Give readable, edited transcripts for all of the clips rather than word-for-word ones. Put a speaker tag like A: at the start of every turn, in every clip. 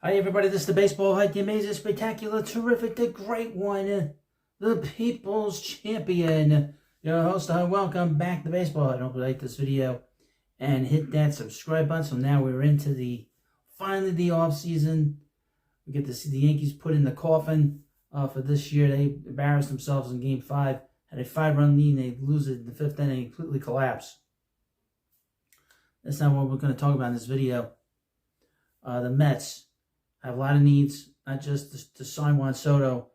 A: Hi everybody, this is the Baseball Hype, the amazing, spectacular, terrific, the great one, the people's champion, your host. Welcome back to Baseball Hype. I hope you like this video and hit that subscribe button. So now we're into finally the off season. We get to see the Yankees put in the coffin for this year. They embarrassed themselves in Game 5, had a 5-run lead, and they lose it in the 5th inning, completely collapse. That's not what we're going to talk about in this video. The Mets have a lot of needs, not just to sign Juan Soto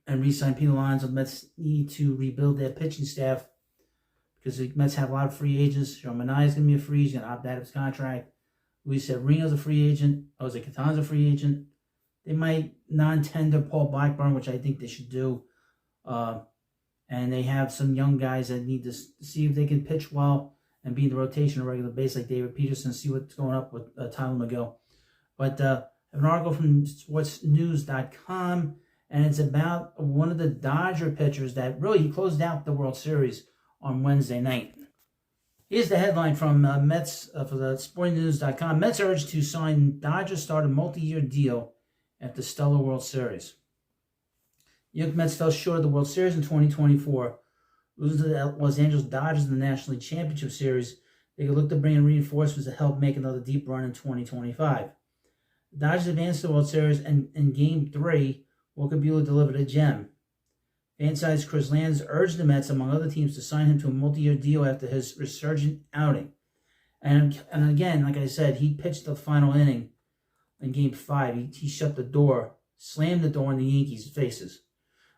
A: and re-sign Peter Alonso. The Mets need to rebuild their pitching staff because the Mets have a lot of free agents. Joe Manaea is going to be a free agent, opt out of his contract. Luis Severino's a free agent. Jose Quintan's a free agent. They might non-tender Paul Blackburn, which I think they should do. And they have some young guys that need to see if they can pitch well and be in the rotation on a regular base, like David Peterson, see what's going up with Tyler McGill. But an article from sportsnews.com, and it's about one of the Dodger pitchers that really he closed out the World Series on Wednesday night. Here's the headline from Mets for the sportsnews.com. Mets urged to sign Dodger starter multi-year deal after stellar World Series. New York Mets fell short of the World Series in 2024, losing to the Los Angeles Dodgers in the National League Championship Series. They could look to bring in reinforcements to help make another deep run in 2025. The Dodgers advanced to the World Series, and in Game 3, Walker Buehler delivered a gem. Fanside's Chris Lands urged the Mets, among other teams, to sign him to a multi-year deal after his resurgent outing. And again, like I said, he pitched the final inning in Game 5. He shut the door, slammed the door in the Yankees' faces.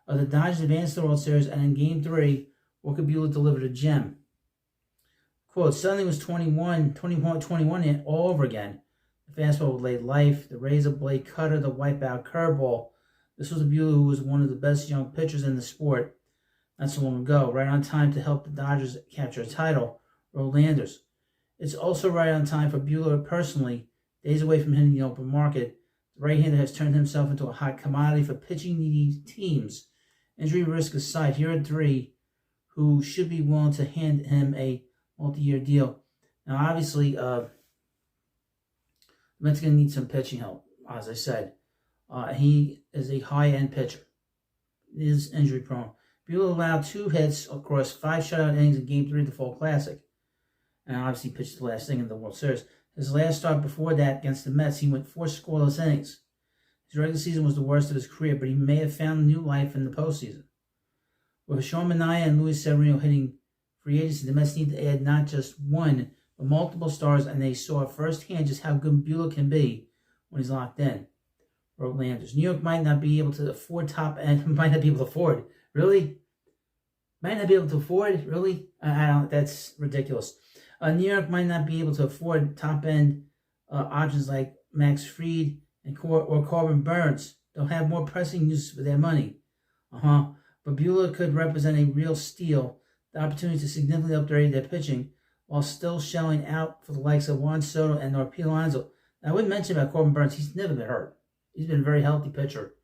A: The Dodgers advanced to the World Series, and in Game 3, Walker Buehler delivered a gem. Quote, suddenly it was 21 all over again. The fastball would lay life, the razor blade cutter, the wipeout curveball. This was a Buehler who was one of the best young pitchers in the sport not so long ago, right on time to help the Dodgers capture a title, wrote Landers. It's also right on time for Buehler personally, days away from hitting the open market. The right-hander has turned himself into a hot commodity for pitching-needy teams. Injury risk aside, here are three who should be willing to hand him a multi-year deal. Now, obviously, the Mets going to need some pitching help, as I said. He is a high-end pitcher. He is injury-prone. Buehler allowed 2 hits across 5 shutout innings in Game 3 of the Fall Classic. And obviously pitched the last inning of the World Series. His last start before that against the Mets, he went 4 scoreless innings. His regular season was the worst of his career, but he may have found new life in the postseason. With Joe Manaea and Luis Severino hitting free agency, the Mets need to add not just one, but multiple stars, and they saw firsthand just how good Buehler can be when he's locked in, wrote Landers. New York might not be able to afford top end, might not be able to afford, really? Might not be able to afford, really? I don't, that's ridiculous. New York might not be able to afford top-end options like Max Fried or Corbin Burns. They'll have more pressing uses for their money. But Buehler could represent a real steal, the opportunity to significantly upgrade their pitching while still shelling out for the likes of Juan Soto and Peter Alonso. Now, I would mention about Corbin Burns, he's never been hurt. He's been a very healthy pitcher.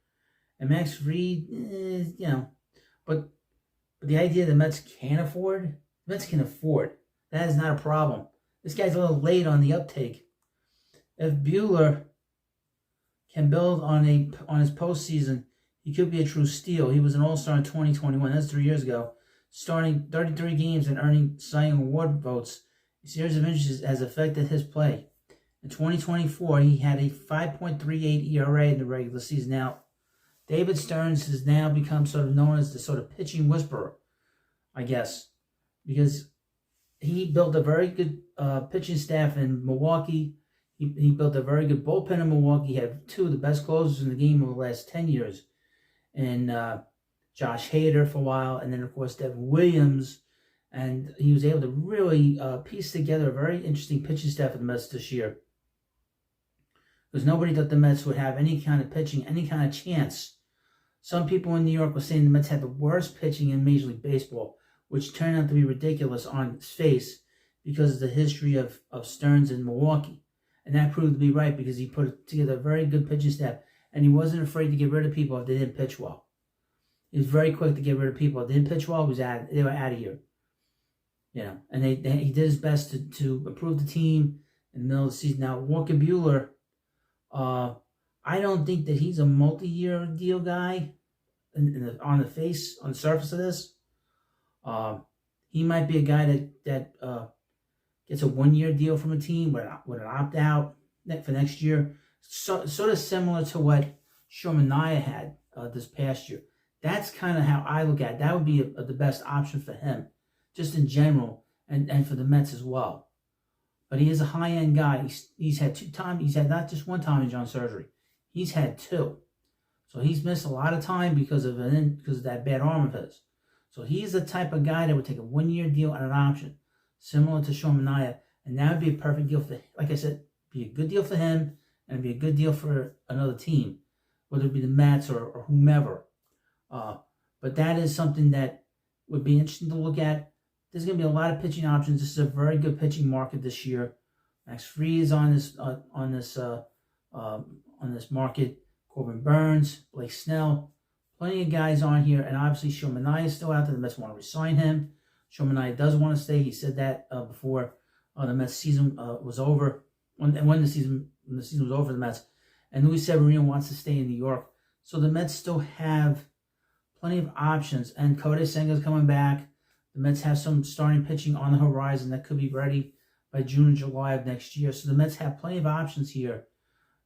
A: And Max Fried, but the idea the Mets can't afford, the Mets can afford. That is not a problem. This guy's a little late on the uptake. If Buehler can build on his postseason, he could be a true steal. He was an all-star in 2021. That's 3 years ago. Starting 33 games and earning Cy Young Award votes. A series of injuries has affected his play. In 2024, he had a 5.38 ERA in the regular season. Now, David Stearns has now become sort of known as the sort of pitching whisperer, I guess, because he built a very good pitching staff in Milwaukee. He built a very good bullpen in Milwaukee. He had 2 of the best closers in the game over the last 10 years. And Josh Hader for a while, and then, of course, Devin Williams. And he was able to really piece together a very interesting pitching staff for the Mets this year. Because nobody thought the Mets would have any kind of pitching, any kind of chance. Some people in New York were saying the Mets had the worst pitching in Major League Baseball, which turned out to be ridiculous on its face because of the history of Stearns in Milwaukee. And that proved to be right because he put together a very good pitching staff, and he wasn't afraid to get rid of people if they didn't pitch well. He was very quick to get rid of people. If they didn't pitch well, they were out of here. And he did his best to improve the team in the middle of the season. Now, Walker Buehler, I don't think that he's a multi-year deal guy on the surface of this. He might be a guy that gets a 1-year deal from a team with an opt-out for next year. Sort of similar to what Shermania had this past year. That's kind of how I look at it. That would be the best option for him, just in general, and for the Mets as well. But he is a high-end guy. He's had 2 times. He's had not just 1 Tommy John surgery. He's had 2. So he's missed a lot of time because of that bad arm of his. So he's the type of guy that would take a 1-year deal and an option, similar to Shermania, and that would be a perfect deal for, like I said, be a good deal for him, and it'd be a good deal for another team, whether it be the Mets or whomever. But that is something that would be interesting to look at. There's going to be a lot of pitching options. This is a very good pitching market this year. Max Fried is on this market. Corbin Burns, Blake Snell, plenty of guys on here, and obviously Shermania is still out there. The Mets want to resign him. Shermania does want to stay. He said that before the Mets season was over. When the season was over for the Mets, and Luis Severino wants to stay in New York. So the Mets still have plenty of options, and Kodai Senga's coming back. The Mets have some starting pitching on the horizon that could be ready by June or July of next year. So the Mets have plenty of options here,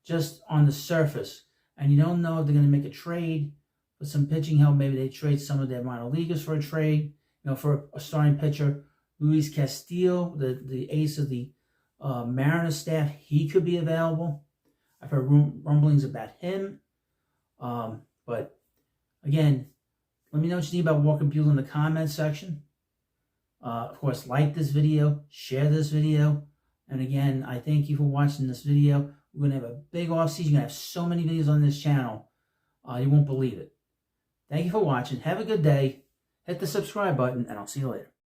A: just on the surface. And you don't know if they're going to make a trade for some pitching help. Maybe they trade some of their minor leaguers for a trade, for a starting pitcher. Luis Castillo, the ace of the Mariners staff, he could be available. I've heard rumblings about him. But again, let me know what you think about Walker Buehler in the comments section. Of course, like this video, share this video. And again, I thank you for watching this video. We're going to have a big off-season. You're going to have so many videos on this channel. You won't believe it. Thank you for watching. Have a good day. Hit the subscribe button, and I'll see you later.